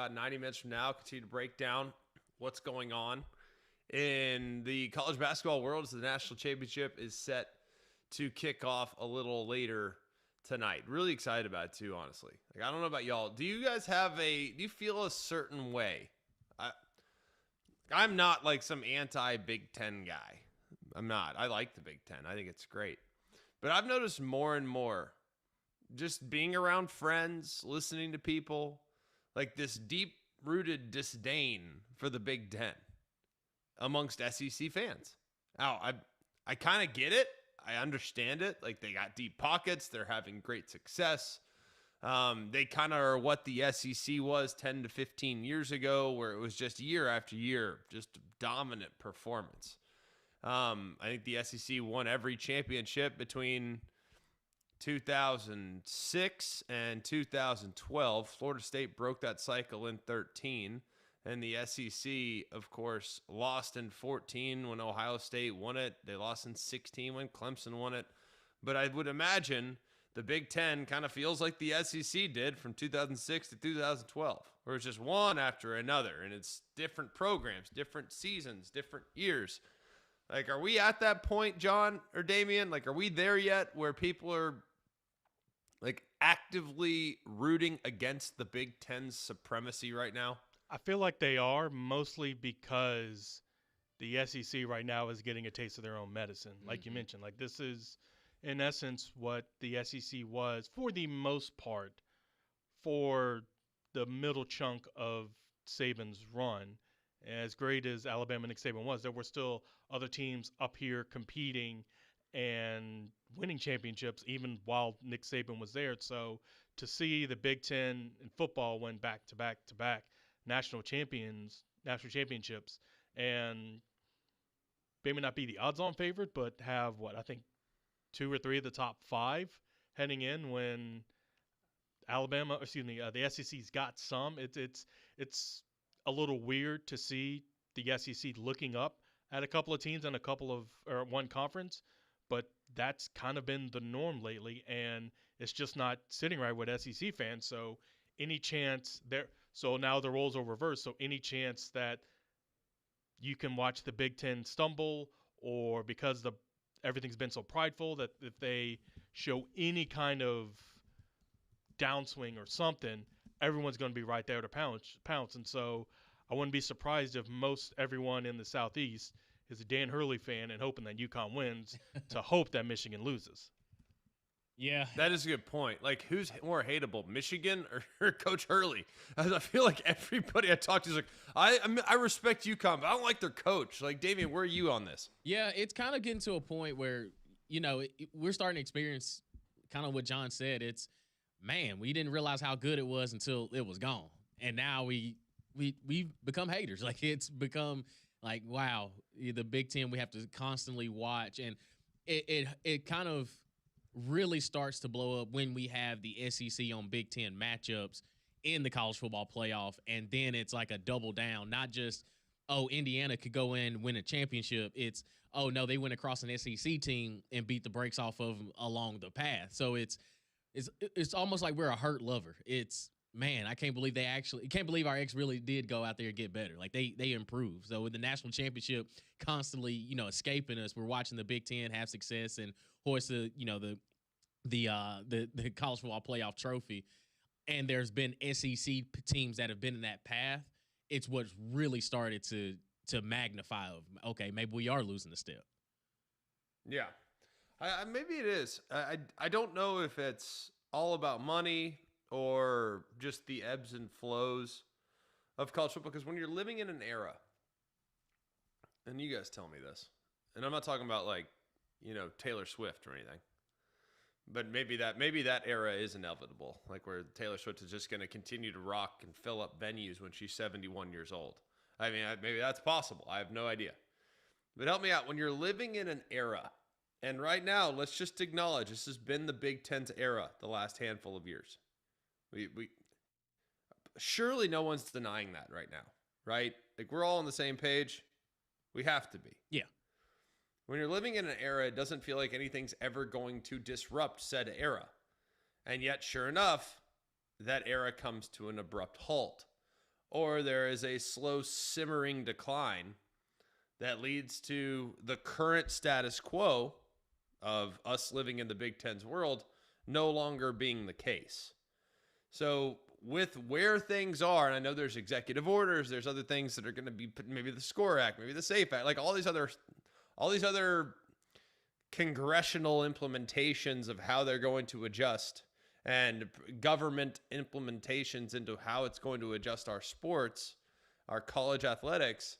about 90 minutes from now, continue to break down what's going on in the college basketball world as the national championship is set to kick off a little later tonight. Really excited about it too, honestly. Like, I don't know about y'all. Do you guys do you feel a certain way? I'm not like some anti-Big Ten guy. I'm not. I like the Big Ten. I think it's great. But I've noticed more and more, just being around friends, listening to people, like this deep-rooted disdain for the Big Ten amongst SEC fans. Now, I kind of get it. I understand it. Like, they got deep pockets. They're having great success. They kind of are what the SEC was 10 to 15 years ago, where it was just year after year, just dominant performance. I think the SEC won every championship between 2006 and 2012. Florida State broke that cycle in 13. And the SEC, of course, lost in 14 when Ohio State won it. They lost in 16 when Clemson won it. But I would imagine the Big Ten kind of feels like the SEC did from 2006 to 2012, where it's just one after another. And it's different programs, different seasons, different years. Like, are we at that point, John or Damian? Like, are we there yet where people are, like, actively rooting against the Big Ten's supremacy right now? I feel like they are, mostly because the SEC right now is getting a taste of their own medicine. Like you mentioned, like, this is, in essence, what the SEC was, for the most part, for the middle chunk of Saban's run. As great as Alabama Nick Saban was, there were still other teams up here competing and winning championships even while Nick Saban was there. So to see the Big Ten in football win back-to-back national championships, and maybe not be the odds-on favorite, but have, I think 2 or 3 of the top 5 heading in when the SEC's got some. It's a little weird to see the SEC looking up at a couple of teams and one conference, but that's kind of been the norm lately, and it's just not sitting right with SEC fans. So any chance there, so now the roles are reversed. So any chance that you can watch the Big Ten stumble, or because everything's been so prideful that if they show any kind of downswing or something, everyone's going to be right there to pounce. And so I wouldn't be surprised if most everyone in the Southeast is a Dan Hurley fan and hoping that UConn wins to hope that Michigan loses. Yeah. That is a good point. Like, who's more hateable, Michigan or Coach Hurley? I feel like everybody I talk to is like, I respect UConn, but I don't like their coach. Like, Damian, where are you on this? Yeah, it's kind of getting to a point where, we're starting to experience kind of what John said. It's, man, we didn't realize how good it was until it was gone. And now we've become haters. Like, it's become like, wow, the Big Ten we have to constantly watch. And it kind of really starts to blow up when we have the SEC on Big Ten matchups in the college football playoff. And then it's like a double down, not just, oh, Indiana could go in and win a championship. It's, oh, no, they went across an SEC team and beat the brakes off of them along the path. So it's almost like we're a hurt lover. It's, man, I can't believe our ex really did go out there and get better. Like, they improved. So with the national championship constantly, escaping us, we're watching the Big Ten have success and hoist the college football playoff trophy. And there's been SEC teams that have been in that path. It's what's really started to magnify of, okay, maybe we are losing a step. Yeah. Maybe it is. I don't know if it's all about money or just the ebbs and flows of college football, because when you're living in an era, and you guys tell me this, and I'm not talking about like, Taylor Swift or anything, but maybe that era is inevitable, like where Taylor Swift is just going to continue to rock and fill up venues when she's 71 years old. I mean, maybe that's possible. I have no idea. But help me out. When you're living in an era, and right now, let's just acknowledge this has been the Big Ten's era the last handful of years. We surely no one's denying that right now, right? Like, we're all on the same page. We have to be. Yeah. When you're living in an era, it doesn't feel like anything's ever going to disrupt said era. And yet, sure enough, that era comes to an abrupt halt. or there is a slow simmering decline that leads to the current status quo of us living in the Big Ten's world no longer being the case. So with where things are, and I know there's executive orders, there's other things that are going to be, maybe the SCORE Act, maybe the SAFE Act, like all these other congressional implementations of how they're going to adjust, and government implementations into how it's going to adjust our sports, our college athletics.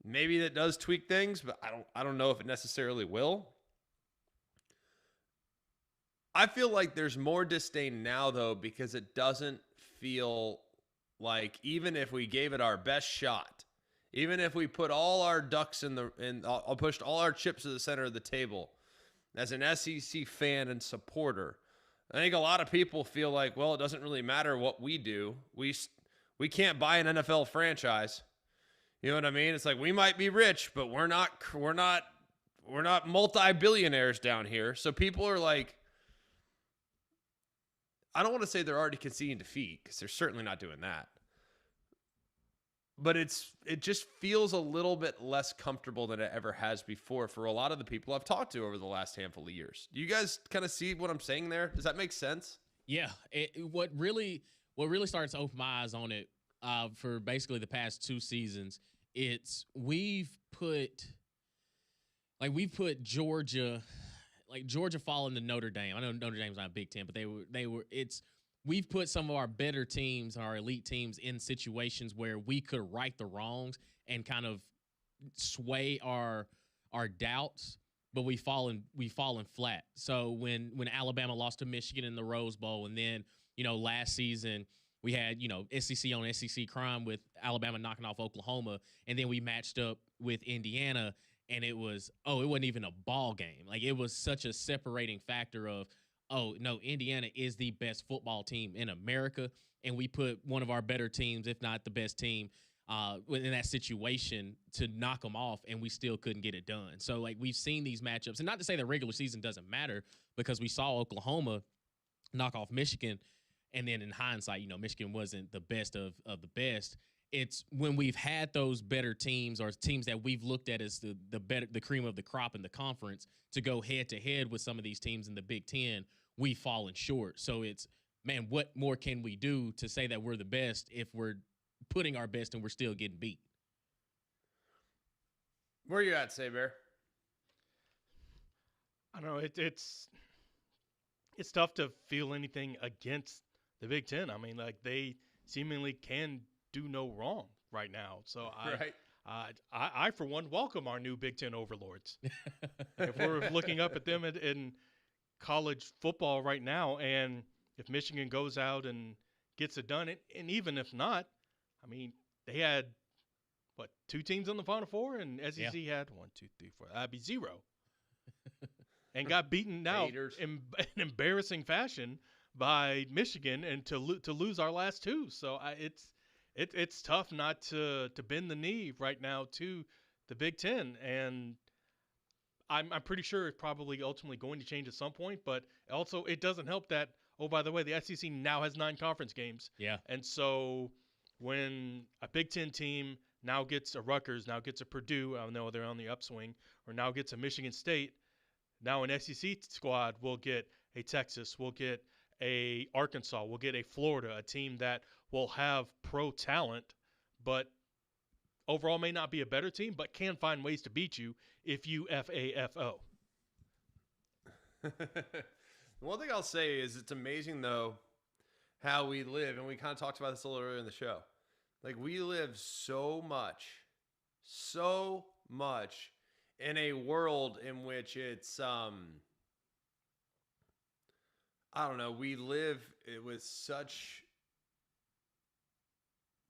Maybe that does tweak things, but I don't know if it necessarily will. I feel like there's more disdain now, though, because it doesn't feel like, even if we gave it our best shot, even if we put all our ducks I'll push all our chips to the center of the table, as an SEC fan and supporter, I think a lot of people feel like, well, it doesn't really matter what we do. We can't buy an NFL franchise. You know what I mean? It's like, we might be rich, but we're not multi-billionaires down here. So people are like, I don't want to say they're already conceding defeat, because they're certainly not doing that. But it just feels a little bit less comfortable than it ever has before for a lot of the people I've talked to over the last handful of years. Do you guys kind of see what I'm saying there? Does that make sense? Yeah. What really started to open my eyes on it for basically the past 2 seasons, we've put Georgia. Like, Georgia falling to Notre Dame. I know Notre Dame's not a Big Ten, but we've put some of our better teams, our elite teams, in situations where we could right the wrongs and kind of sway our doubts, but we've fallen flat. So when Alabama lost to Michigan in the Rose Bowl, and then, last season we had, SEC on SEC crime with Alabama knocking off Oklahoma, and then we matched up with Indiana, and it wasn't even a ball game. Like, it was such a separating factor of, oh, no, Indiana is the best football team in America, and we put one of our better teams, if not the best team, in that situation to knock them off, and we still couldn't get it done. So, like, we've seen these matchups, and not to say the regular season doesn't matter, because we saw Oklahoma knock off Michigan, and then in hindsight, Michigan wasn't the best of the best. It's when we've had those better teams, or teams that we've looked at as the cream of the crop in the conference, to go head to head with some of these teams in the Big Ten, we've fallen short. So it's, man, what more can we do to say that we're the best if we're putting our best and we're still getting beat? Where are you at, Saber? I don't know. It's tough to feel anything against the Big Ten. I mean, like, they seemingly can do no wrong right now. So I for one, welcome our new Big Ten overlords. If we're looking up at them in college football right now, and if Michigan goes out and gets it done, and even if not, I mean, they had, 2 teams on the Final Four, and SEC had 1, 2, 3, 4. That'd be 0. And got beaten now in embarrassing fashion by Michigan, and to lose our last 2. So it's tough not to bend the knee right now to the Big Ten, and I'm pretty sure it's probably ultimately going to change at some point. But also, it doesn't help that, oh, by the way, the SEC now has 9 conference games. Yeah. And so when a Big Ten team now gets a Rutgers, now gets a Purdue, I know they're on the upswing, or now gets a Michigan State, now an SEC squad will get a Texas, will get a Arkansas, will get a Florida, a team that will have pro talent, but overall may not be a better team, but can find ways to beat you if you FAFO. One thing I'll say is, it's amazing, though, how we live, and we kind of talked about this a little earlier in the show. Like, we live so much in a world in which it's, I don't know, we live with such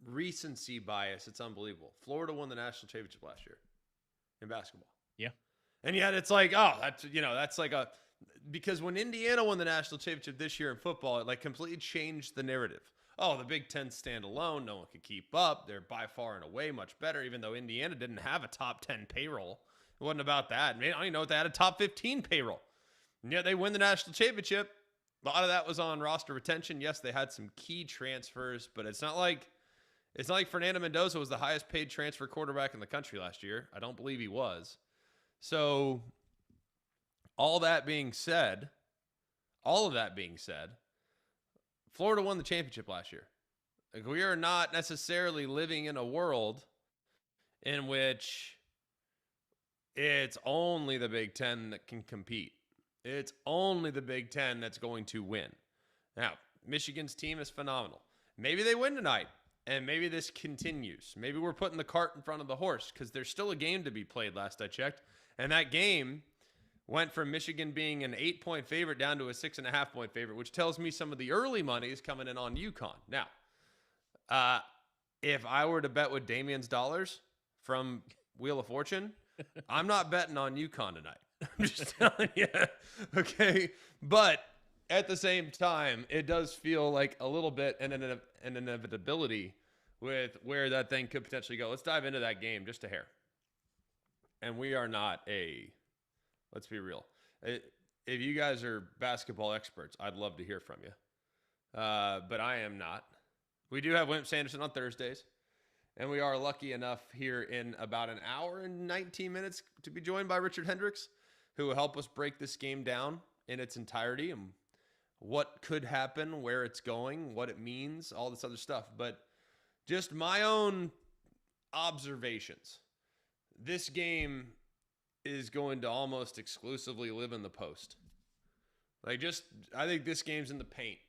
recency bias. It's unbelievable. Florida won the national championship last year in basketball. Yeah. And yet it's like, oh, that's like because when Indiana won the national championship this year in football, it like completely changed the narrative. Oh, the Big Ten stand alone, no one could keep up. They're by far and away much better, even though Indiana didn't have a top 10 payroll. It wasn't about that. Man, I don't even know if they had a top 15 payroll. And yet they win the national championship. A lot of that was on roster retention. Yes, they had some key transfers, but it's not like It's not like Fernando Mendoza was the highest paid transfer quarterback in the country last year. I don't believe he was. So all of that being said, Florida won the championship last year. Like, we are not necessarily living in a world in which it's only the Big Ten that can compete. It's only the Big Ten that's going to win. Now, Michigan's team is phenomenal. Maybe they win tonight, and maybe this continues. Maybe we're putting the cart in front of the horse because there's still a game to be played last I checked. And that game went from Michigan being an 8-point favorite down to a 6.5-point favorite, which tells me some of the early money is coming in on UConn. Now, if I were to bet with Damien's dollars from Wheel of Fortune, I'm not betting on UConn tonight. I'm just telling you. Okay. But at the same time, it does feel like a little bit an inevitability with where that thing could potentially go. Let's dive into that game just a hair. And we are not let's be real. If you guys are basketball experts, I'd love to hear from you. But I am not. We do have Wimp Sanderson on Thursdays. And we are lucky enough here in about an hour and 19 minutes to be joined by Richard Hendricks, who will help us break this game down in its entirety and what could happen, where it's going, what it means, all this other stuff. But just my own observations. This game is going to almost exclusively live in the post. I think this game's in the paint.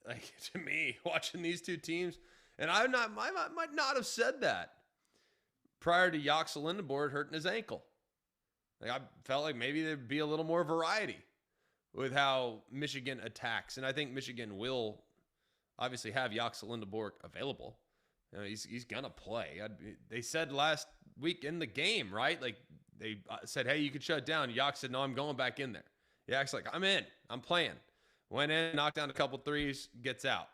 Like, to me, watching these two teams, and I might not have said that prior to Yoxel Lindenborg hurting his ankle. Like, I felt like maybe there'd be a little more variety with how Michigan attacks. And I think Michigan will obviously have Yoxel Lindenborg available. You know, he's going to play. They said last week in the game, right? Like, they said, hey, you could shut it down. Yox said, no, I'm going back in there. Yox's like, I'm in. I'm playing. Went in, knocked down a couple threes, gets out.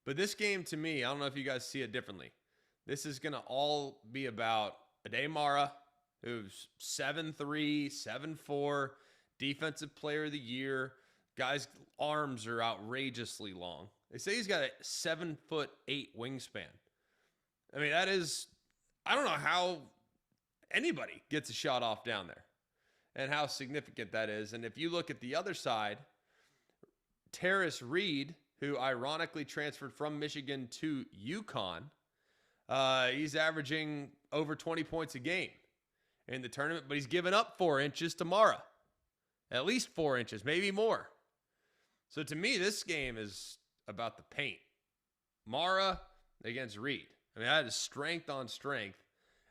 But this game, to me, I don't know if you guys see it differently. This is going to all be about Ade Mara, who's 7'3", 7'4", defensive player of the year. Guy's arms are outrageously long. They say he's got a 7'8" wingspan. I mean, that is, I don't know how anybody gets a shot off down there and how significant that is. And if you look at the other side, Terrace Reed, who ironically transferred from Michigan to UConn, he's averaging over 20 points a game in the tournament, but he's given up 4 inches to Mara. At least 4 inches, maybe more. So to me, this game is about the paint. Mara against Reed. I mean, that is strength on strength.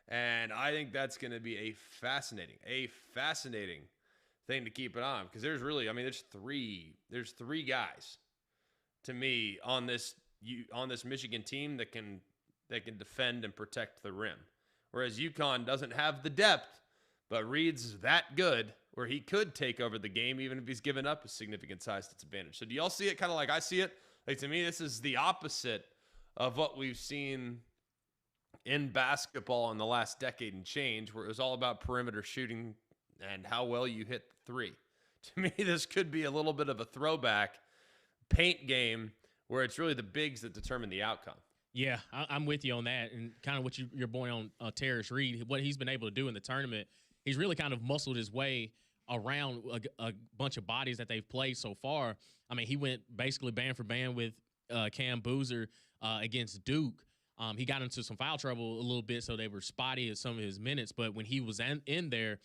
And I think that's going to be a fascinating thing to keep it on. Because there's three guys to me on this Michigan team that can defend and protect the rim. Whereas UConn doesn't have the depth, but Reed's that good where he could take over the game even if he's given up a significant size disadvantage. So do y'all see it kind of like I see it? Like, to me, this is the opposite of what we've seen in basketball in the last decade and change, where it was all about perimeter shooting and how well you hit the three. To me, this could be a little bit of a throwback paint game where it's really the bigs that determine the outcome. Yeah, I'm with you on that. And kind of what your boy on Terrace Reed, what he's been able to do in the tournament, he's really kind of muscled his way around a bunch of bodies that they've played so far. I mean, he went basically band for band with Cam Boozer against Duke. He got into some foul trouble a little bit, so they were spotty at some of his minutes. But when he was in there,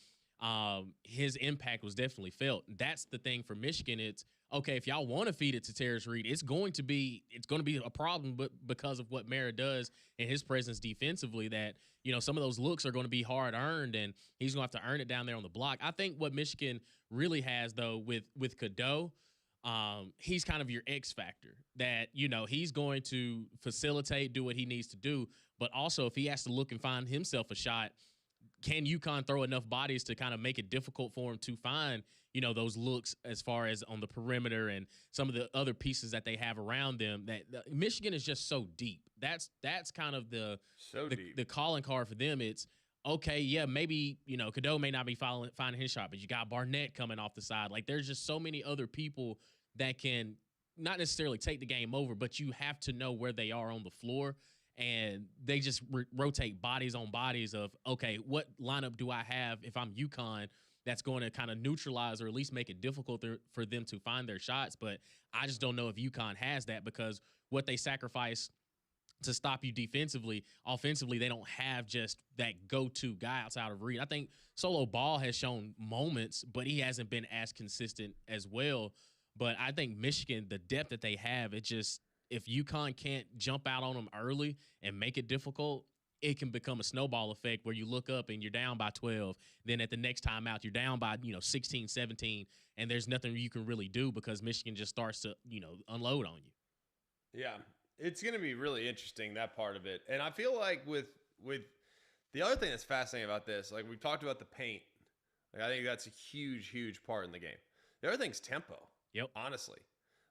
his impact was definitely felt. That's the thing for Michigan. It's okay if y'all want to feed it to Terrace Reed. It's going to be a problem, but because of what Mara does and his presence defensively, that some of those looks are going to be hard earned, and he's going to have to earn it down there on the block. I think what Michigan really has though with Cadeau, he's kind of your X factor that, he's going to facilitate, do what he needs to do. But also if he has to look and find himself a shot, can UConn throw enough bodies to kind of make it difficult for him to find, those looks as far as on the perimeter and some of the other pieces that they have around them? That Michigan is just so deep. That's kind of the calling card for them. It's okay, yeah, maybe, Cadeau may not be finding his shot, but you got Barnett coming off the side. Like, there's just so many other people that can not necessarily take the game over, but you have to know where they are on the floor. And they just rotate bodies on bodies of, okay, what lineup do I have if I'm UConn that's going to kind of neutralize or at least make it difficult for them to find their shots? But I just don't know if UConn has that, because what they sacrifice to stop you defensively, offensively, they don't have just that go-to guy outside of Reed. I think Solo Ball has shown moments, but he hasn't been as consistent as well. But I think Michigan, the depth that they have, it just, if UConn can't jump out on them early and make it difficult, it can become a snowball effect where you look up and you're down by 12. Then at the next time out, you're down by, 16, 17, and there's nothing you can really do because Michigan just starts to, unload on you. Yeah, it's going to be really interesting, that part of it. And I feel like with the other thing that's fascinating about this, like we talked about the paint. Like I think that's a huge, huge part in the game. The other thing's tempo. Yep. Honestly.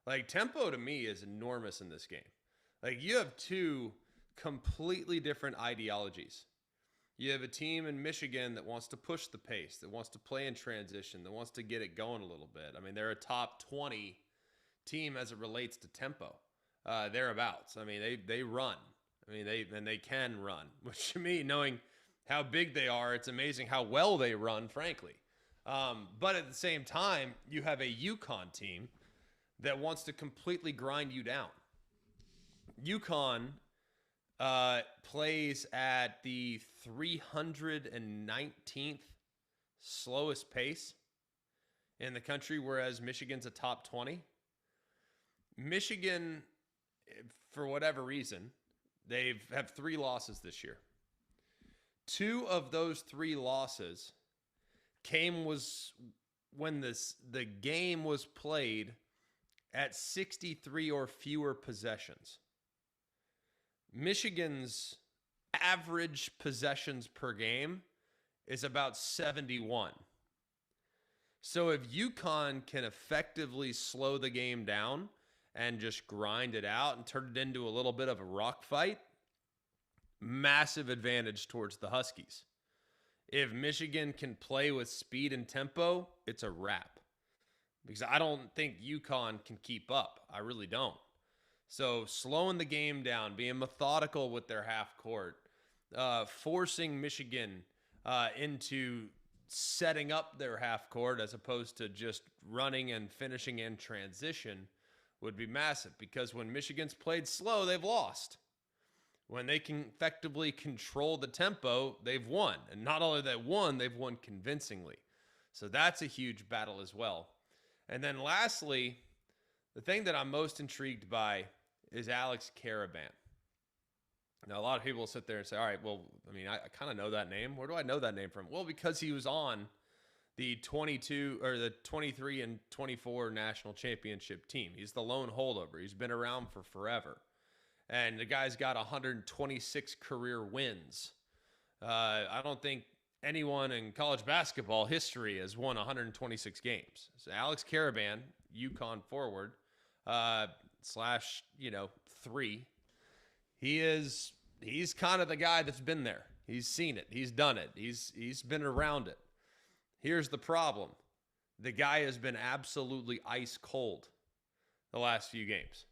Like, tempo to me is enormous in this game. Like, you have two completely different ideologies. You have a team in Michigan that wants to push the pace, that wants to play in transition, that wants to get it going a little bit. I mean, they're a top 20 team as it relates to tempo, thereabouts. I mean, they run. I mean, they can run, which to me, knowing how big they are, it's amazing how well they run, frankly. But at the same time, you have a UConn team that wants to completely grind you down. UConn plays at the 319th slowest pace in the country, whereas Michigan's a top 20. Michigan, for whatever reason, they have 3 losses this year. 2 of those 3 losses was when the game was played at 63 or fewer possessions. Michigan's average possessions per game is about 71. So if UConn can effectively slow the game down and just grind it out and turn it into a little bit of a rock fight, massive advantage towards the Huskies. If Michigan can play with speed and tempo, it's a wrap. Because I don't think UConn can keep up. I really don't. So slowing the game down, being methodical with their half court, forcing Michigan into setting up their half court as opposed to just running and finishing in transition would be massive. Because when Michigan's played slow, they've lost. When they can effectively control the tempo, they've won. And not only they won, they've won convincingly. So that's a huge battle as well. And then lastly, the thing that I'm most intrigued by is Alex Caravan. Now, a lot of people will sit there and say, all right, well, I mean, I kind of know that name. Where do I know that name from? Well, because he was on the 22 or the 23 and 24 national championship team. He's the lone holdover. He's been around for forever. And the guy's got 126 career wins. I don't think anyone in college basketball history has won 126 games. So Alex Caravan, UConn forward, /3. He's kind of the guy that's been there. He's seen it. He's done it. He's been around it. Here's the problem. The guy has been absolutely ice cold the last few games.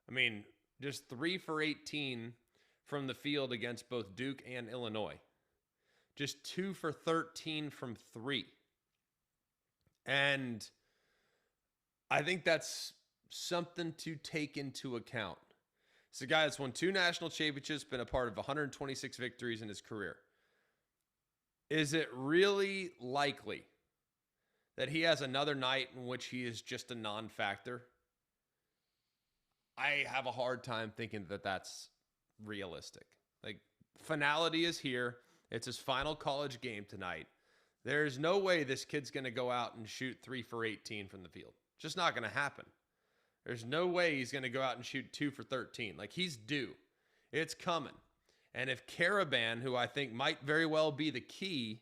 I mean, just 3 for 18 from the field against both Duke and Illinois. Just 2 for 13 from 3. And I think that's something to take into account. It's a guy that's won 2 national championships, been a part of 126 victories in his career. Is it really likely that he has another night in which he is just a non-factor? I have a hard time thinking that that's realistic. Like, finality is here. It's his final college game tonight. There's no way this kid's going to go out and shoot 3 for 18 from the field. Just not going to happen. There's no way he's going to go out and shoot 2 for 13. Like, he's due. It's coming. And if Caravan, who I think might very well be the key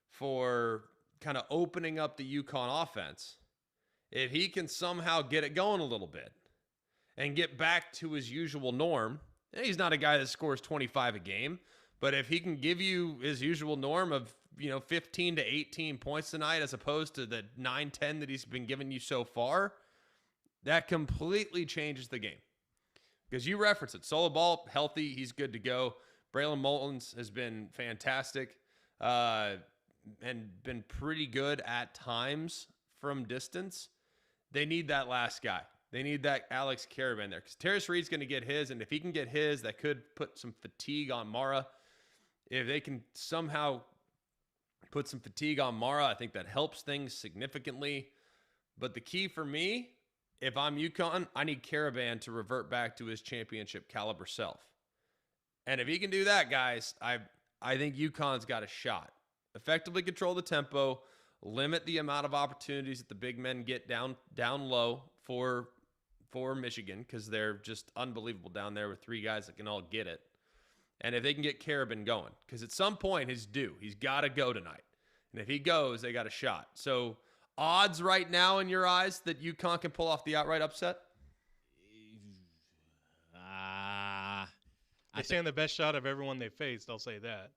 for kind of opening up the UConn offense, if he can somehow get it going a little bit and get back to his usual norm, he's not a guy that scores 25 a game, but if he can give you his usual norm of, 15 to 18 points tonight as opposed to the 9-10 that he's been giving you so far, that completely changes the game. Because you reference it. Solo Ball, healthy. He's good to go. Braylon Mullins has been fantastic and been pretty good at times from distance. They need that last guy. They need that Alex Caravan there. Because Terrace Reed's going to get his, and if he can get his, that could put some fatigue on Mara. If they can somehow put some fatigue on Mara, I think that helps things significantly. But the key for me, if I'm UConn, I need Caravan to revert back to his championship caliber self. And if he can do that, guys, I think UConn's got a shot. Effectively control the tempo, limit the amount of opportunities that the big men get down low for Michigan, because they're just unbelievable down there with three guys that can all get it. And if they can get Caravan going, because at some point he's due. He's got to go tonight. And if he goes, they got a shot. So odds right now in your eyes that UConn can pull off the outright upset? They're saying the best shot of everyone they faced. I'll say that.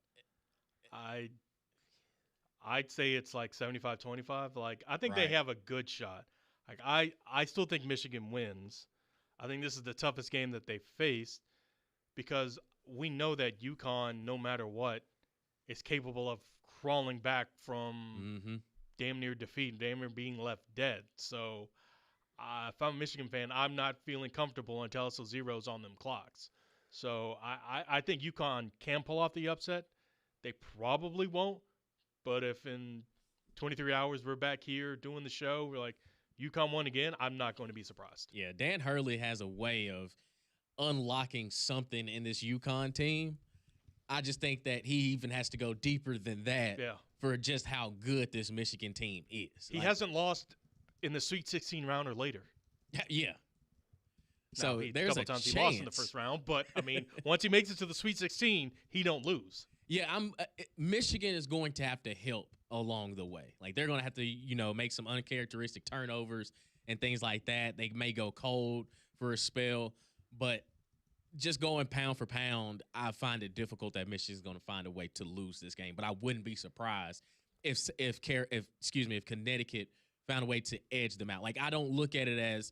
I'd say it's like 75-25. Like, I think they have a good shot. Like, I still think Michigan wins. I think this is the toughest game that they've faced because we know that UConn, no matter what, is capable of crawling back from damn near defeat, damn near being left dead. So if I'm a Michigan fan, I'm not feeling comfortable until it's those zeros on them clocks. So I think UConn can pull off the upset. They probably won't. But if in 23 hours we're back here doing the show, we're like, UConn won again, I'm not going to be surprised. Yeah, Dan Hurley has a way of unlocking something in this UConn team. I just think that he even has to go deeper than that for just how good this Michigan team is. He hasn't lost in the Sweet 16 round or later. Yeah. So there's a couple times he lost in the first round, but I mean, once he makes it to the Sweet 16, he don't lose. Yeah, Michigan is going to have to help along the way. Like, they're going to have to, make some uncharacteristic turnovers and things like that. They may go cold for a spell, but just going pound for pound, I find it difficult that Michigan's going to find a way to lose this game. But I wouldn't be surprised if Connecticut found a way to edge them out. Like, I don't look at it as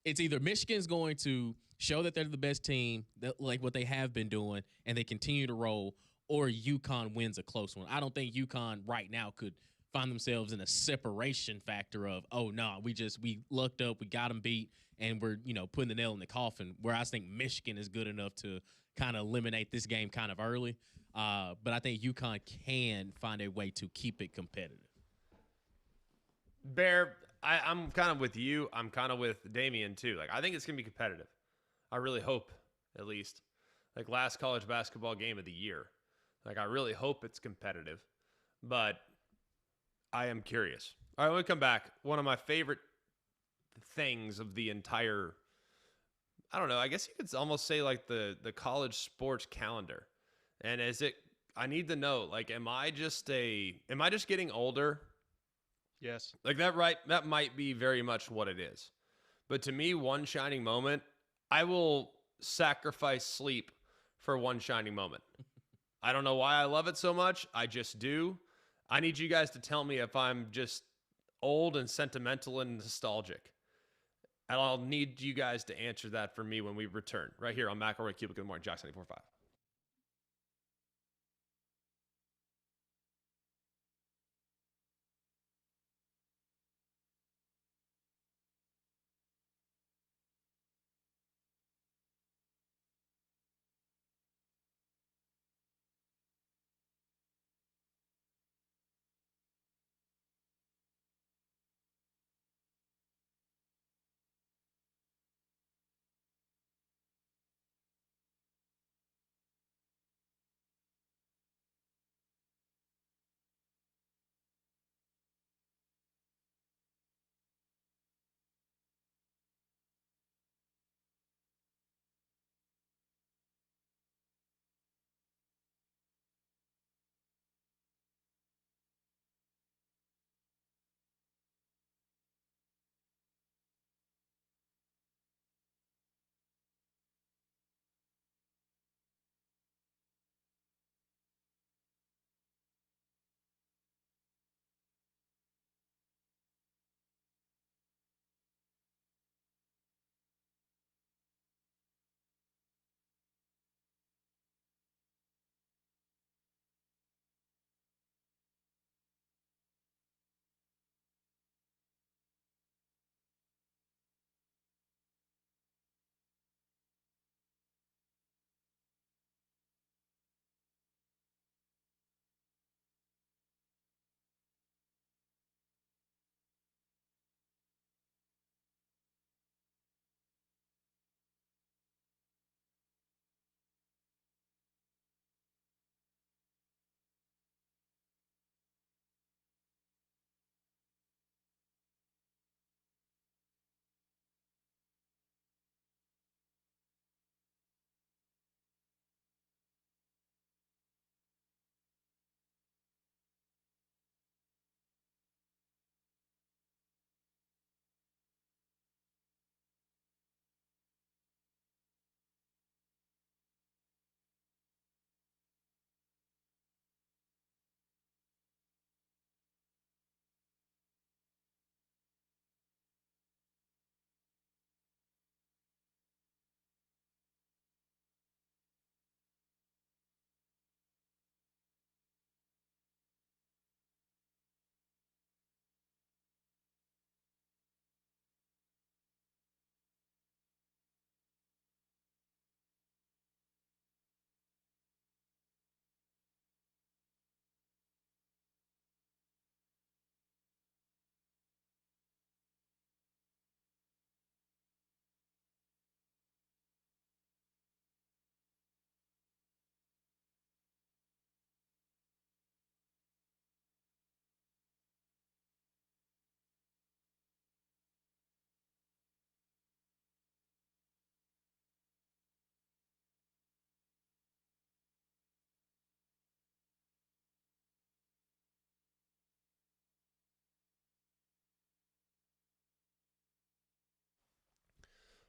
it's either Michigan's going to show that they're the best team, like what they have been doing, and they continue to roll, or UConn wins a close one. I don't think UConn right now could find themselves in a separation factor of, oh, no, we lucked up, we got them beat, and we're, putting the nail in the coffin, where I think Michigan is good enough to kind of eliminate this game kind of early. But I think UConn can find a way to keep it competitive. Bear, I'm kind of with you. I'm kind of with Damian, too. Like, I think it's going to be competitive. I really hope, at least. Like, last college basketball game of the year. Like, I really hope it's competitive. But I am curious. All right, when we come back, one of my favorite things of the entire, I don't know, I guess you could almost say like the college sports calendar. And I need to know, like, am I just getting older? Yes. Like that might be very much what it is. But to me, one shining moment, I will sacrifice sleep for one shining moment. I don't know why I love it so much. I just do. I need you guys to tell me if I'm just old and sentimental and nostalgic. And I'll need you guys to answer that for me when we return. Right here on McElroy and Cubelic in the morning, Jackson 94.5.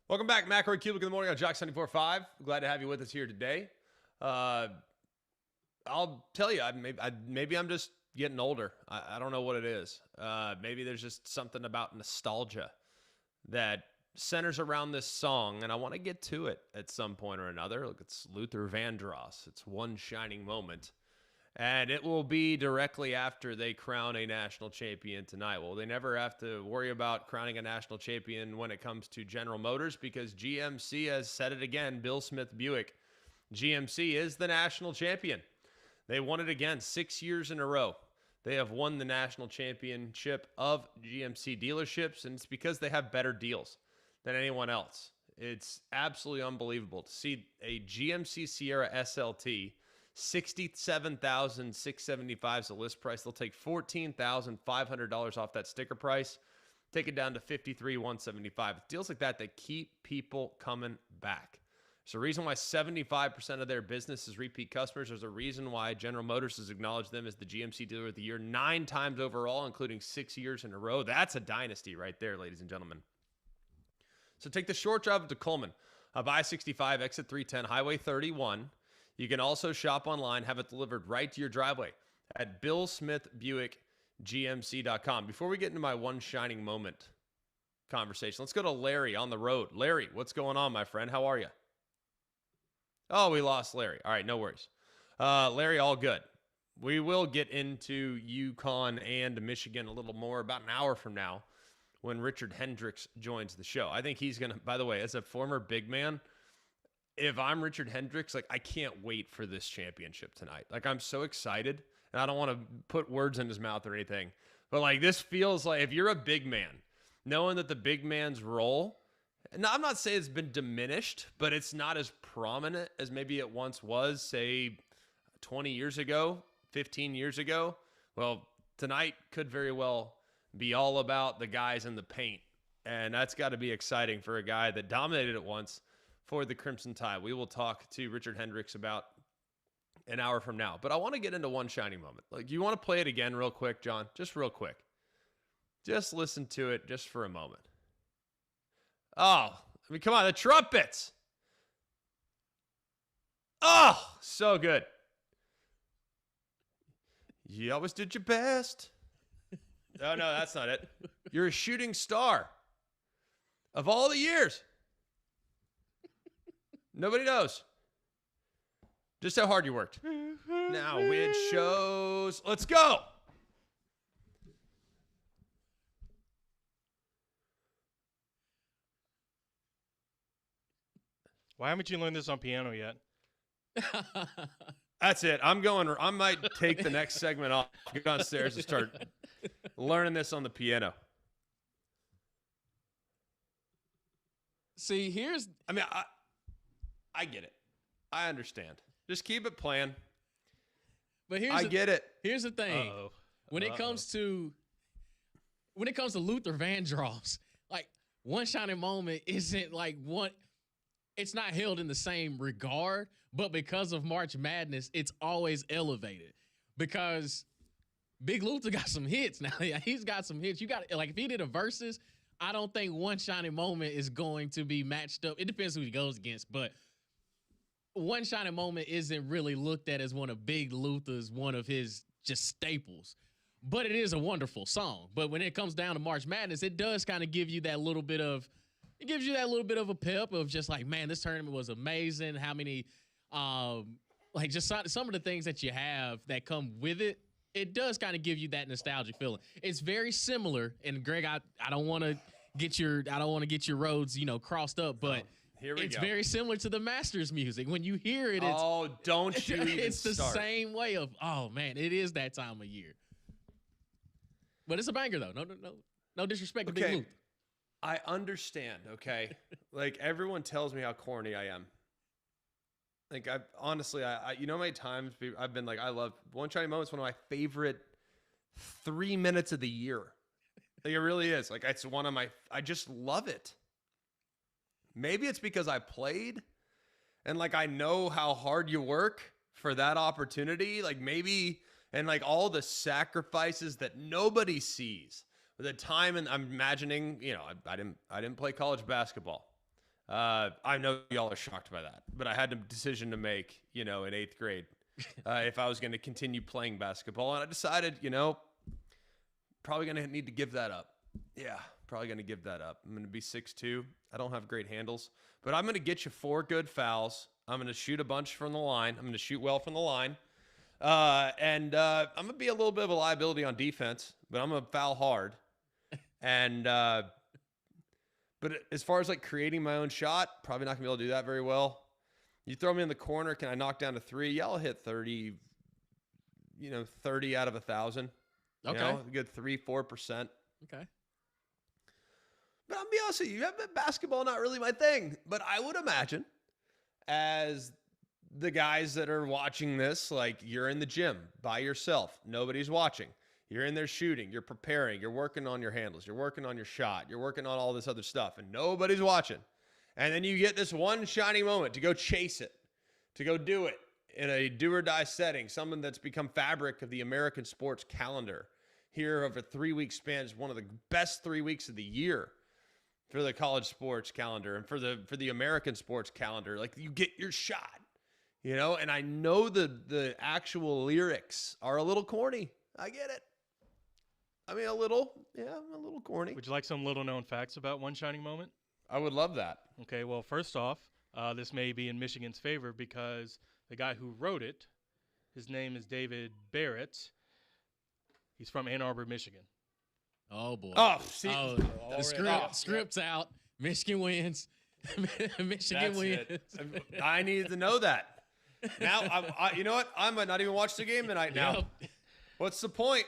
Welcome back, McElroy and Cubelic in the morning on Jock 74.5. Glad to have you with us here today. I'll tell you, maybe I'm just getting older. I don't know what it is. Maybe there's just something about nostalgia that centers around this song, and I want to get to it at some point or another. Look, it's Luther Vandross. It's One Shining Moment. And it will be directly after they crown a national champion tonight. Well, they never have to worry about crowning a national champion when it comes to General Motors because GMC has said it again. Bill Smith Buick, GMC is the national champion. They won it again 6 years in a row. They have won the national championship of GMC dealerships, and it's because they have better deals than anyone else. It's absolutely unbelievable to see a GMC Sierra SLT, $67,675 is the list price. They'll take $14,500 off that sticker price, take it down to $53,175. Deals like that keep people coming back. There's a reason why 75% of their business is repeat customers. There's a reason why General Motors has acknowledged them as the GMC Dealer of the Year 9 times overall, including 6 years in a row. That's a dynasty right there, ladies and gentlemen. So take the short drive to Coleman, of I-65, exit 310, Highway 31. You can also shop online, have it delivered right to your driveway at BillSmithBuickGMC.com. Before we get into my one shining moment conversation, let's go to Larry on the road. Larry, what's going on, my friend? How are you? Oh, we lost Larry. All right, no worries. Larry, all good. We will get into UConn and Michigan a little more about an hour from now when Richard Hendricks joins the show. I think he's going to, by the way, as a former big man, if I'm Richard Hendricks, I can't wait for this championship tonight. I'm so excited, and I don't want to put words in his mouth or anything, but this feels like if you're a big man, knowing that the big man's role, and I'm not saying it's been diminished, but it's not as prominent as maybe it once was, say, 20 years ago, 15 years ago. Well, tonight could very well be all about the guys in the paint, and that's got to be exciting for a guy that dominated it once for the Crimson Tide. We will talk to Richard Hendricks about an hour from now. But I want to get into one shining moment. You want to play it again real quick, John? Just real quick. Just listen to it just for a moment. Oh, come on, the trumpets. Oh, so good. You always did your best. Oh, no, that's not it. You're a shooting star of all the years. Nobody knows just how hard you worked. Now it shows. Let's go. Why haven't you learned this on piano yet? That's it. I might take the next segment off, go downstairs and start learning this on the piano. See, I get it. I understand. Just keep it playing. But get it. Here's the thing. Uh-oh. When it comes to Luther Vandross, one shining moment isn't it's not held in the same regard, but because of March Madness, it's always elevated. Because Big Luther got some hits now. He's got some hits. You got if he did a versus, I don't think one shining moment is going to be matched up. It depends who he goes against, but one shining moment isn't really looked at as one of Big Luther's, one of his just staples. But it is a wonderful song. But when it comes down to March Madness, it does kind of give you that little bit of, a pep of just man, this tournament was amazing. How many, just some of the things that you have that come with it, it does kind of give you that nostalgic feeling. It's very similar. And Greg, I don't want to get your roads, crossed up, but it's very similar to the Masters music. When you hear it, don't you even it's the start. same way of, oh man, it is that time of year. But it's a banger though. No disrespect to Big Luther. I understand, okay? Everyone tells me how corny I am. You know how many times I've been I love One Shining Moment is one of my favorite 3 minutes of the year. It really is. It's one of I just love it. Maybe it's because I played and I know how hard you work for that opportunity. Maybe, and all the sacrifices that nobody sees. The time, and I'm imagining, I didn't play college basketball. I know y'all are shocked by that, but I had a decision to make, in 8th grade, if I was going to continue playing basketball. And I decided, probably going to need to give that up. Yeah, probably going to give that up. I'm going to be 6'2". I don't have great handles, but I'm going to get you 4 good fouls. I'm going to shoot a bunch from the line. I'm going to shoot well from the line. And I'm going to be a little bit of a liability on defense, but I'm going to foul hard. And but as far as like creating my own shot, probably not going to be able to do that very well. You throw me in the corner, can I knock down to 3? Yeah, I'll hit 30, 30 out of 1,000. Okay. A good 3-4%. Okay. But I'll be honest with you, basketball not really my thing. But I would imagine, as the guys that are watching this, like you're in the gym by yourself, nobody's watching. You're in there shooting, you're preparing, you're working on your handles, you're working on your shot, you're working on all this other stuff, and nobody's watching. And then you get this one shining moment to go chase it, to go do it in a do-or-die setting, something that's become fabric of the American sports calendar. Here over a 3-week span is one of the best 3 weeks of the year for the college sports calendar and for the American sports calendar. Like, you get your shot, and I know the actual lyrics are a little corny. I get it. I mean, a little corny. Would you like some little-known facts about One Shining Moment? I would love that. Okay, well, first off, this may be in Michigan's favor because the guy who wrote it, his name is David Barrett. He's from Ann Arbor, Michigan. Oh, boy. Oh, see. Oh, the script's out. Michigan wins. Michigan wins. I needed to know that. Now, you know what? I might not even watch the game tonight now. Yep. What's the point?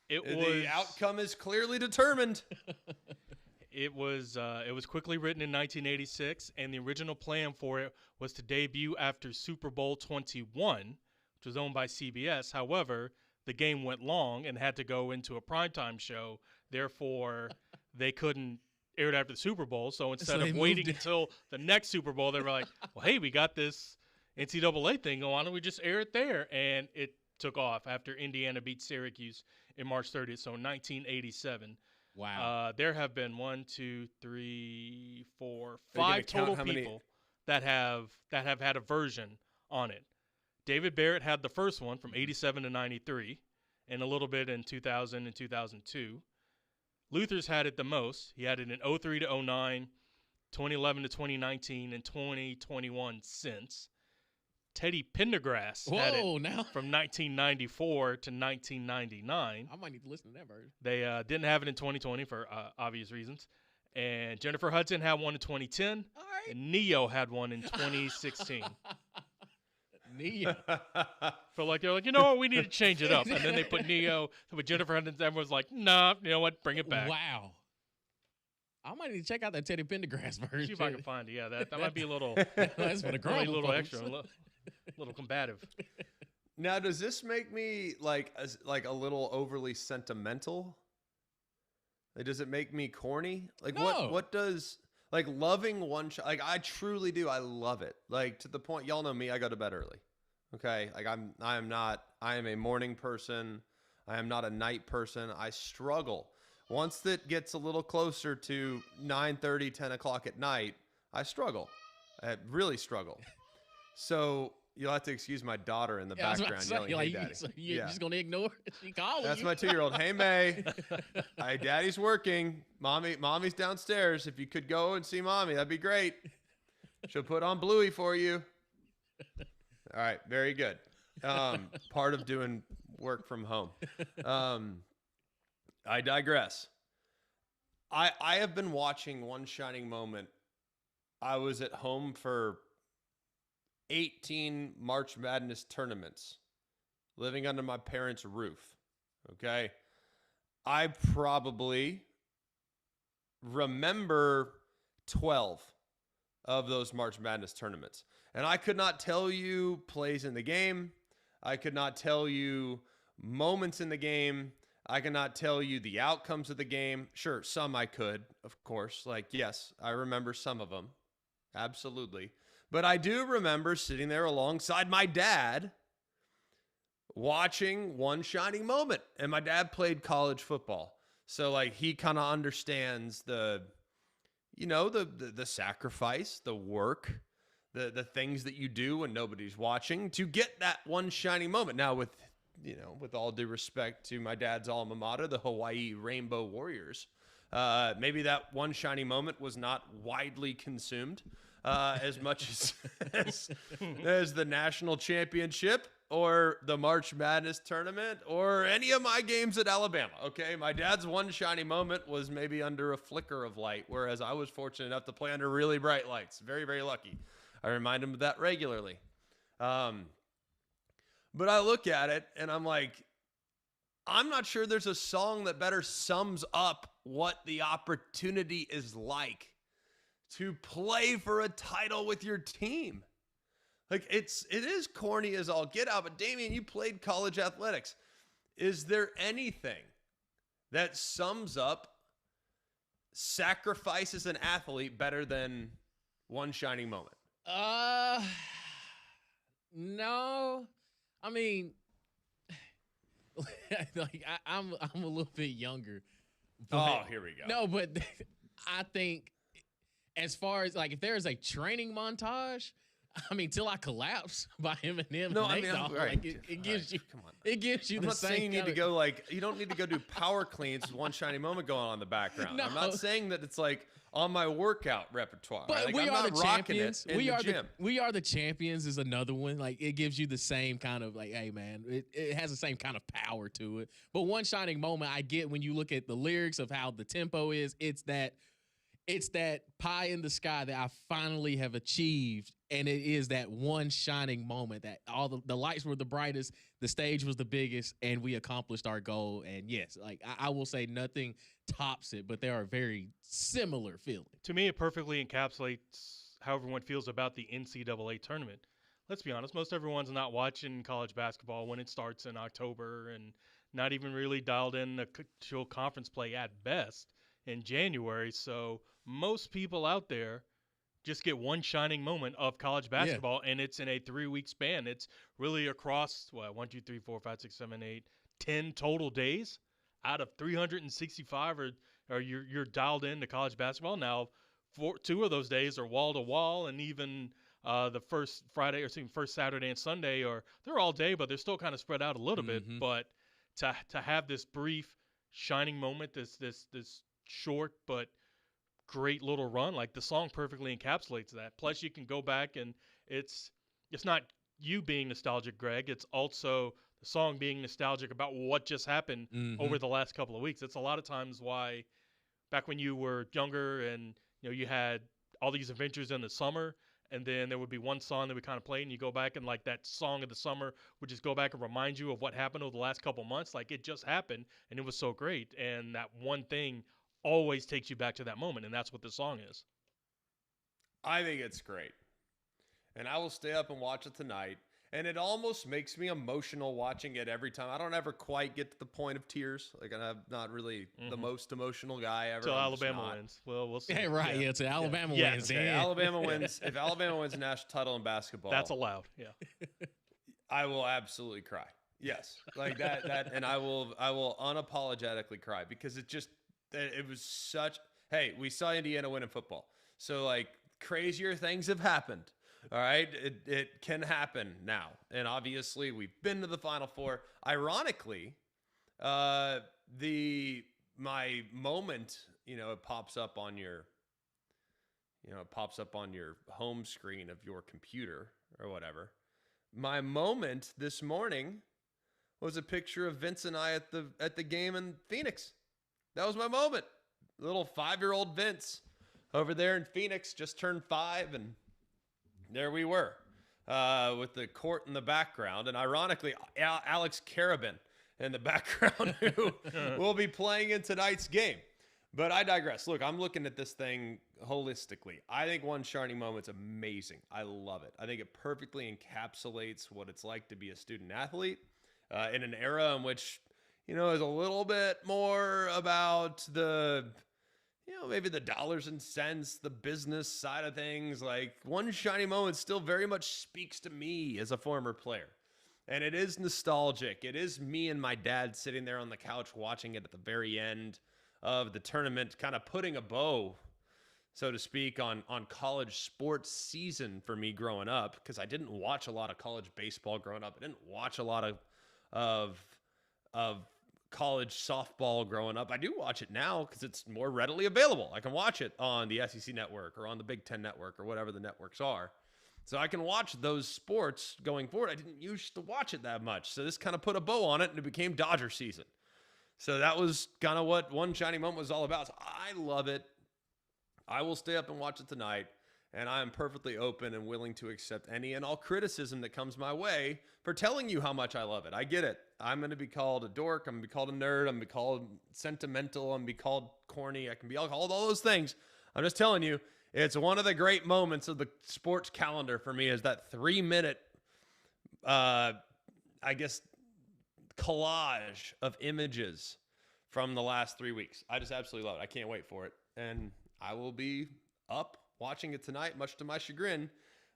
The outcome is clearly determined. It was quickly written in 1986, and the original plan for it was to debut after Super Bowl 21, which was owned by CBS. However, the game went long and had to go into a primetime show. Therefore, they couldn't air it after the Super Bowl. So instead of waiting until the next Super Bowl, they were like, well, hey, we got this NCAA thing going on, and we just air it there. And it took off after Indiana beat Syracuse in March 30th, so 1987. Wow. There have been 5 total people that have had a version on it. David Barrett had the first one from 87 to 93, and a little bit in 2000 and 2002. Luther's had it the most. He had it in 03 to 09, 2011 to 2019, and 2021 since. Teddy Pendergrass had it from 1994 to 1999. I might need to listen to that version. They didn't have it in 2020 for obvious reasons. And Jennifer Hudson had one in 2010. All right. And Neo had one in 2016. Neo. They're like, you know what, we need to change it up. And then they put Neo with Jennifer Hudson. Everyone's like, nah, you know what, bring it back. Wow. I might need to check out that Teddy Pendergrass version. See if I can find it. Yeah, that might be a little, that's for the girl. a little extra, a little combative. Now, does this make me like a little overly sentimental? Like, does it make me corny? Like, no. what does like loving one shot? Like, I truly do. I love it. Like, to the point, y'all know me. I go to bed early. Okay, like I am a morning person. I am not a night person. I struggle. Once that gets a little closer to 9:30, 10 o'clock at night, I struggle. I really struggle. So you'll have to excuse my daughter in the background yelling, "Hey, Daddy!" So you're just gonna ignore it? She calling That's you. my 2-year-old. Hey, May. Hey, Daddy's working. Mommy's downstairs. If you could go and see Mommy, that'd be great. She'll put on Bluey for you. All right, very good. Part of doing work from home. I digress. I have been watching One Shining Moment. I was at home for 18 March Madness tournaments, living under my parents' roof. Okay. I probably remember 12 of those March Madness tournaments. And I could not tell you plays in the game. I could not tell you moments in the game. I cannot tell you the outcomes of the game. Sure, some I could, of course. Like, yes, I remember some of them. Absolutely. But I do remember sitting there alongside my dad watching One Shining Moment. And my dad played college football. So, like, he kind of understands the, the sacrifice, the work, the things that you do when nobody's watching to get that one shining moment. Now, with all due respect to my dad's alma mater, the Hawaii Rainbow Warriors, maybe that one shining moment was not widely consumed as much as the national championship or the March Madness tournament or any of my games at Alabama. Okay, my dad's one shiny moment was maybe under a flicker of light, whereas I was fortunate enough to play under really bright lights. Very, very lucky. I remind him of that regularly. But I look at it and I'm like, I'm not sure there's a song that better sums up what the opportunity is like to play for a title with your team. Like, it is corny as all get out, but Damian, you played college athletics. Is there anything that sums up sacrifice as an athlete better than one shining moment? No. I mean, like I'm a little bit younger. Oh, here we go. No, but I think as far as like if there is a training montage, I mean, Till I Collapse by Eminem. No, and I Nate mean, Dogg, right. like, it gives you. Come on. It gives you I'm the not same. saying you need to kinda- go you don't need to go do power cleans with one shiny moment going on in the background. No. I'm not saying that it's like on my workout repertoire. But like, we I'm are not the rocking champions. it in the gym. We are the champions is another one. Like it gives you the same kind of like, hey man, it has the same kind of power to it. But one shining moment I get when you look at the lyrics of how the tempo is, it's that pie in the sky that I finally have achieved. And it is that one shining moment that all the lights were the brightest, the stage was the biggest, and we accomplished our goal. And yes, like I will say nothing tops it, but they are very similar feeling. To me, it perfectly encapsulates how everyone feels about the NCAA tournament. Let's be honest, most everyone's not watching college basketball when it starts in October and not even really dialed in to conference play at best in January. So most people out there just get one shining moment of college basketball, and it's in a 3-week span. It's really across 1, 2, 3, 4, 5, 6, 7, 8, 10 total days out of 365, or you're dialed into college basketball. Now, 2 of those days are wall to wall, and even the first Saturday and Sunday they're all day, but they're still kind of spread out a little bit. But to have this brief shining moment, this short but great little run, like the song perfectly encapsulates that. Plus you can go back and it's not you being nostalgic, Greg, it's also the song being nostalgic about what just happened over the last couple of weeks. It's a lot of times why back when you were younger and you had all these adventures in the summer, and then there would be one song that we kind of played and you go back and like that song of the summer would just go back and remind you of what happened over the last couple of months. Like it just happened and it was so great, and that one thing always takes you back to that moment, and that's what the song is. I think it's great. And I will stay up and watch it tonight. And it almost makes me emotional watching it every time. I don't ever quite get to the point of tears. Like, I'm not really the most emotional guy ever. Till Alabama wins. Well, we'll see. Hey, right. Yeah, till Alabama wins. Okay, Alabama wins. If Alabama wins a national title in basketball, that's allowed. Yeah. I will absolutely cry. Yes. Like that and I will unapologetically cry because it was such. Hey, we saw Indiana win in football. So like crazier things have happened. All right. It can happen now. And obviously we've been to the Final Four. Ironically, my moment, it pops up on your home screen of your computer or whatever. My moment this morning was a picture of Vince and I at the game in Phoenix. That was my moment. Little 5-year-old Vince over there in Phoenix just turned 5, and there we were with the court in the background. And ironically, Alex Carabin in the background who will be playing in tonight's game. But I digress. Look, I'm looking at this thing holistically. I think one shining moment's amazing. I love it. I think it perfectly encapsulates what it's like to be a student athlete in an era in which is a little bit more about the, maybe the dollars and cents, the business side of things. Like one shiny moment still very much speaks to me as a former player. And it is nostalgic. It is me and my dad sitting there on the couch watching it at the very end of the tournament, kind of putting a bow so to speak, on college sports season for me growing up, because I didn't watch a lot of college baseball growing up. I didn't watch a lot of of college softball growing up. I do watch it now because it's more readily available. I can watch it on the SEC network or on the Big Ten network or whatever the networks are. So I can watch those sports going forward. I didn't used to watch it that much. So this kind of put a bow on it, and it became Dodger season. So that was kind of what One Shiny Moment was all about. So I love it. I will stay up and watch it tonight. And I am perfectly open and willing to accept any and all criticism that comes my way for telling you how much I love it. I get it. I'm going to be called a dork. I'm going to be called a nerd. I'm going to be called sentimental. I'm going to be called corny. I can be called all those things. I'm just telling you, it's one of the great moments of the sports calendar for me is that 3-minute, I guess, collage of images from the last 3 weeks. I just absolutely love it. I can't wait for it. And I will be up watching it tonight, much to my chagrin,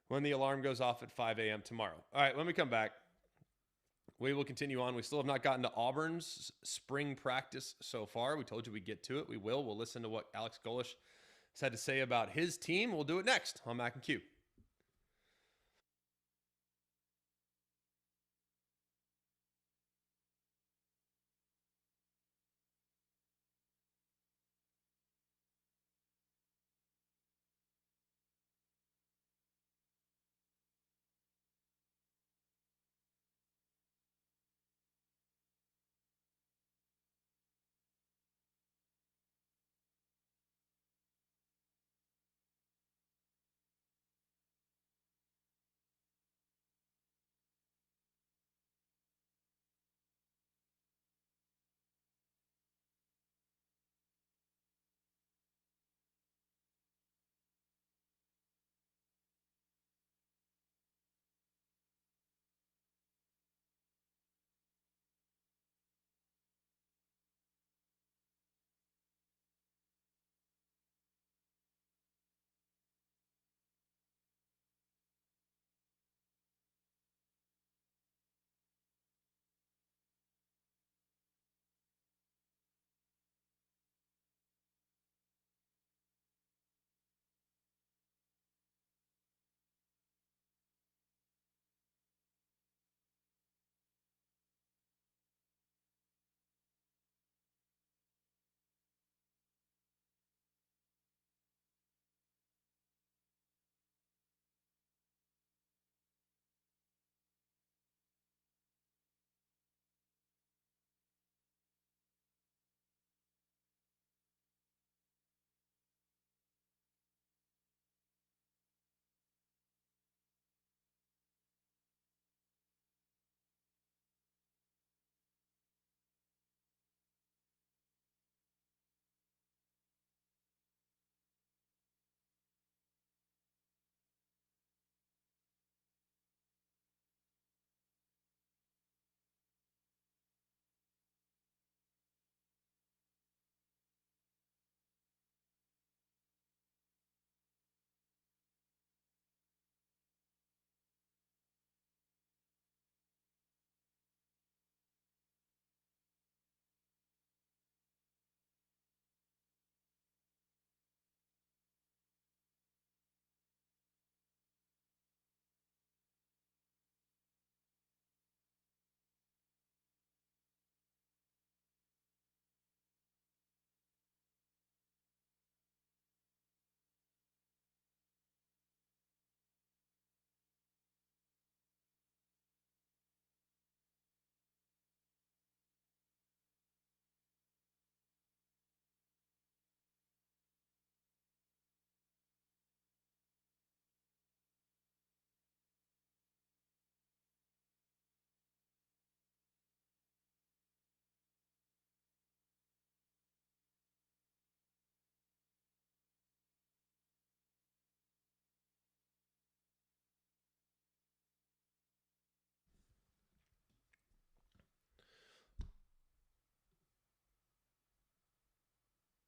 when the alarm goes off at 5 a.m. tomorrow. All right, when we come back, we will continue on. We still have not gotten to Auburn's spring practice so far. We told you we'd get to it. We will. We'll listen to what Alex Golish has had to say about his team. We'll do it next on Mac and Q.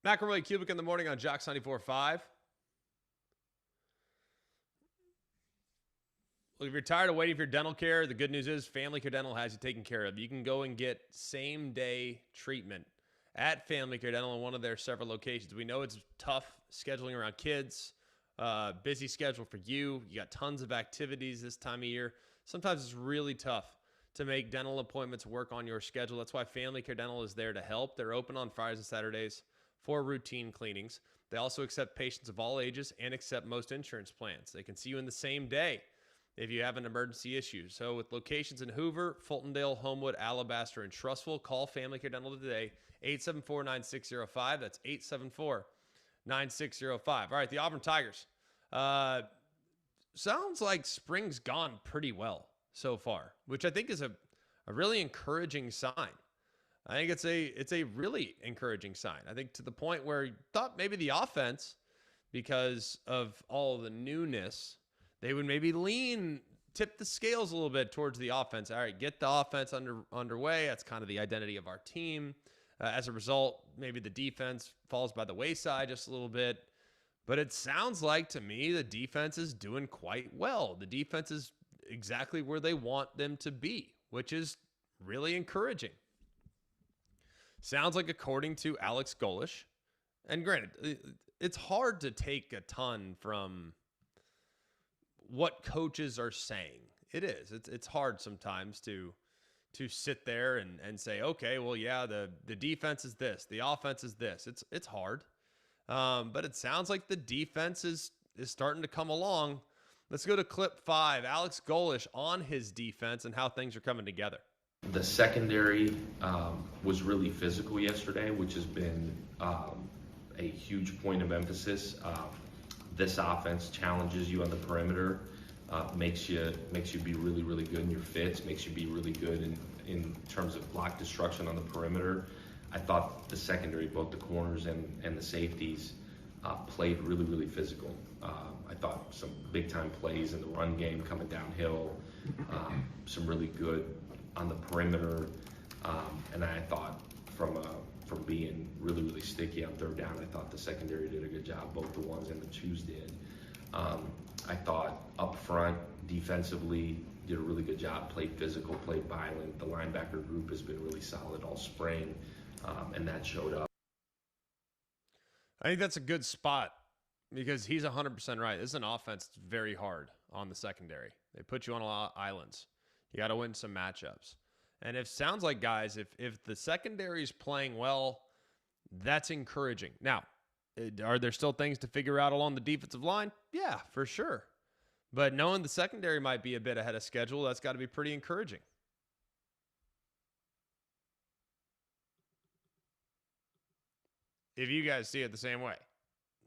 McElroy and Cubelic in the morning on Jock 94.5. Well, if you're tired of waiting for your dental care, the good news is Family Care Dental has you taken care of. You can go and get same-day treatment at Family Care Dental in one of their several locations. We know it's tough scheduling around kids, busy schedule for you. You got tons of activities this time of year. Sometimes it's really tough to make dental appointments work on your schedule. That's why Family Care Dental is there to help. They're open on Fridays and Saturdays for routine cleanings. They also accept patients of all ages and accept most insurance plans. They can see you in the same day if you have an emergency issue. So with locations in Hoover, Fultondale, Homewood, Alabaster, and Trussville, call Family Care Dental today, 874-9605. That's 874-9605. All right, the Auburn Tigers. Sounds like spring's gone pretty well so far, which I think is a really encouraging sign. I think it's a really encouraging sign. I think to the point where you thought maybe the offense, because of all the newness, they would maybe tip the scales a little bit towards the offense. All right, get the offense underway. That's kind of the identity of our team. As a result, maybe the defense falls by the wayside just a little bit. But it sounds like to me the defense is doing quite well. The defense is exactly where they want them to be, which is really encouraging. Sounds like according to Alex Golish, and granted, it's hard to take a ton from what coaches are saying. It is. It's hard sometimes to sit there and say, okay, well, yeah, the defense is this, the offense is this. It's hard. But it sounds like the defense is starting to come along. Let's go to clip 5. Alex Golish on his defense and how things are coming together. The secondary was really physical yesterday, which has been a huge point of emphasis. This offense challenges you on the perimeter, makes you be really, really good in your fits, makes you be really good in terms of block destruction on the perimeter. I thought the secondary, both the corners and the safeties, played really, really physical. I thought some big-time plays in the run game coming downhill, some really good on the perimeter, and I thought from being really, really sticky on third down, I thought the secondary did a good job. Both the ones and the twos did. I thought up front, defensively, did a really good job. Played physical, played violent. The linebacker group has been really solid all spring, and that showed up. I think that's a good spot because he's 100% right. This is an offense that's very hard on the secondary. They put you on a lot of islands. You got to win some matchups. And it sounds like, guys, if the secondary is playing well, that's encouraging. Now, are there still things to figure out along the defensive line? Yeah, for sure. But knowing the secondary might be a bit ahead of schedule, that's got to be pretty encouraging. If you guys see it the same way.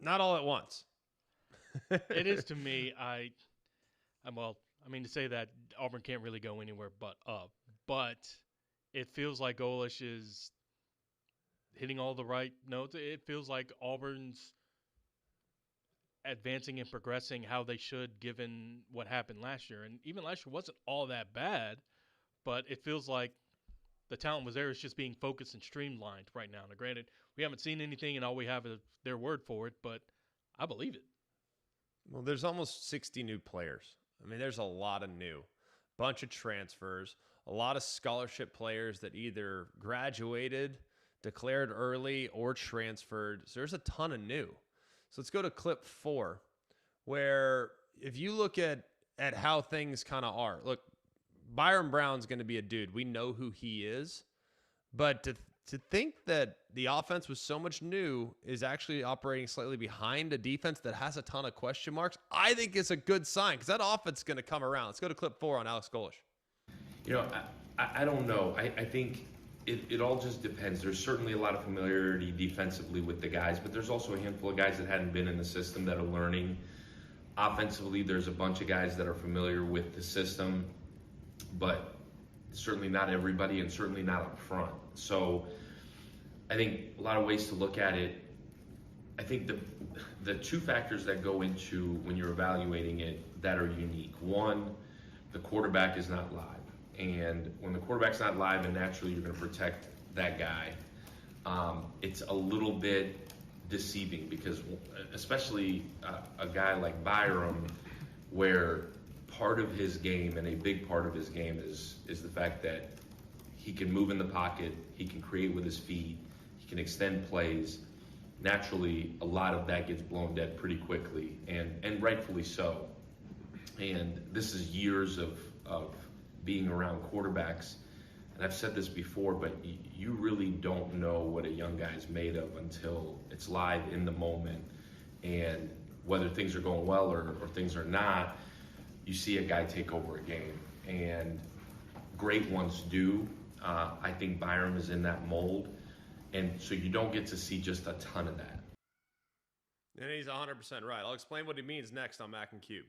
Not all at once. It is to me. To say that Auburn can't really go anywhere but up. But it feels like Golish is hitting all the right notes. It feels like Auburn's advancing and progressing how they should given what happened last year. And even last year wasn't all that bad, but it feels like the talent was there. It's just being focused and streamlined right now. Now, granted, we haven't seen anything and all we have is their word for it, but I believe it. Well, there's almost 60 new players. I mean, there's a lot of new. Bunch of transfers, a lot of scholarship players that either graduated, declared early, or transferred. So there's a ton of new. So let's go to clip 4, where if you look at how things kind of are, look, Byron Brown's going to be a dude. We know who he is. But to think that the offense with so much new is actually operating slightly behind a defense that has a ton of question marks, I think is a good sign because that offense is going to come around. Let's go to clip 4 on Alex Golish. You know, I don't know. I think it all just depends. There's certainly a lot of familiarity defensively with the guys, but there's also a handful of guys that hadn't been in the system that are learning. Offensively, there's a bunch of guys that are familiar with the system, but certainly not everybody and certainly not up front. So I think a lot of ways to look at it. I think the two factors that go into when you're evaluating it that are unique. One, the quarterback is not live. And when the quarterback's not live and naturally you're going to protect that guy, it's a little bit deceiving because especially a guy like Byram, where part of his game and a big part of his game is the fact that he can move in the pocket, he can create with his feet, he can extend plays. Naturally, a lot of that gets blown dead pretty quickly, and rightfully so. And this is years of being around quarterbacks. And I've said this before, but you really don't know what a young guy is made of until it's live in the moment. And whether things are going well or things are not, you see a guy take over a game. And great ones do. I think Byram is in that mold. And so you don't get to see just a ton of that. And he's 100% right. I'll explain what he means next on Mac and Cube.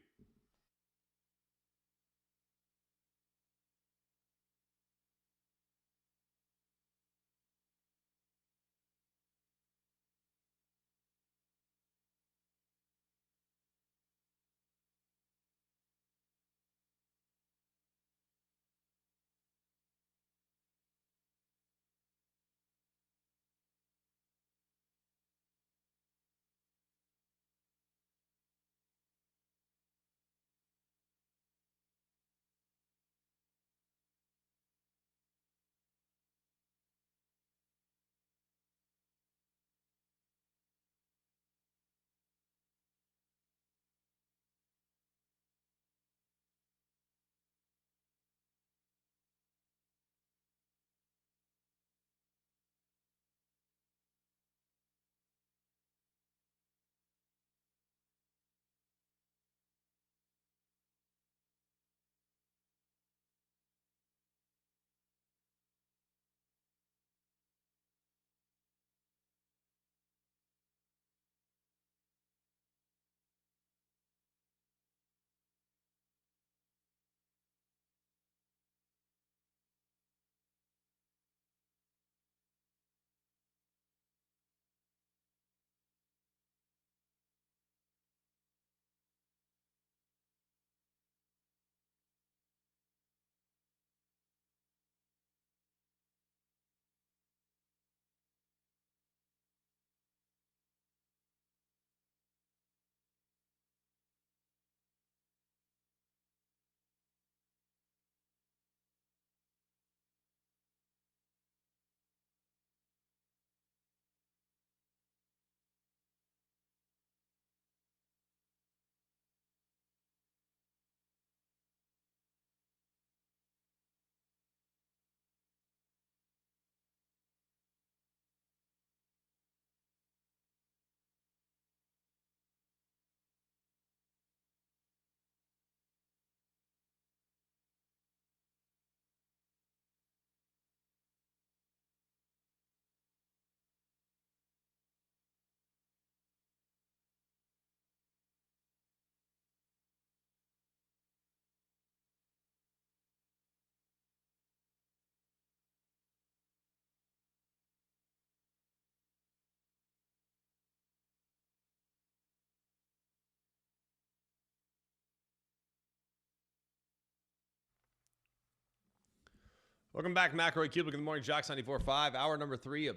Welcome back, McElroy and Cubelic in the Morning Jocks 94.5. Hour number 3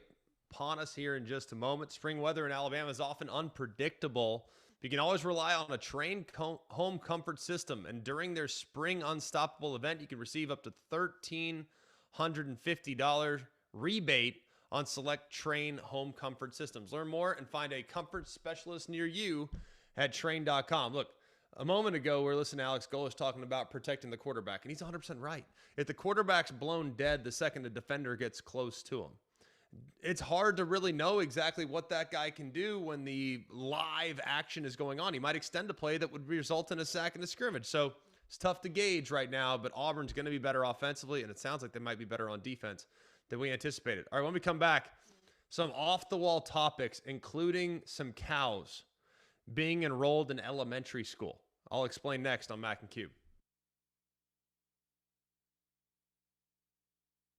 upon us here in just a moment. Spring weather in Alabama is often unpredictable. But you can always rely on a Train home comfort system. And during their Spring Unstoppable event, you can receive up to $1,350 rebate on select Train home comfort systems. Learn more and find a comfort specialist near you at Train.com. Look, a moment ago, we were listening to Alex Golesh talking about protecting the quarterback, and he's 100% right. If the quarterback's blown dead the second a defender gets close to him, it's hard to really know exactly what that guy can do when the live action is going on. He might extend a play that would result in a sack in a scrimmage. So it's tough to gauge right now, but Auburn's going to be better offensively, and it sounds like they might be better on defense than we anticipated. All right, when we come back, some off-the-wall topics, including some cows being enrolled in elementary school. I'll explain next on Mac and Cube.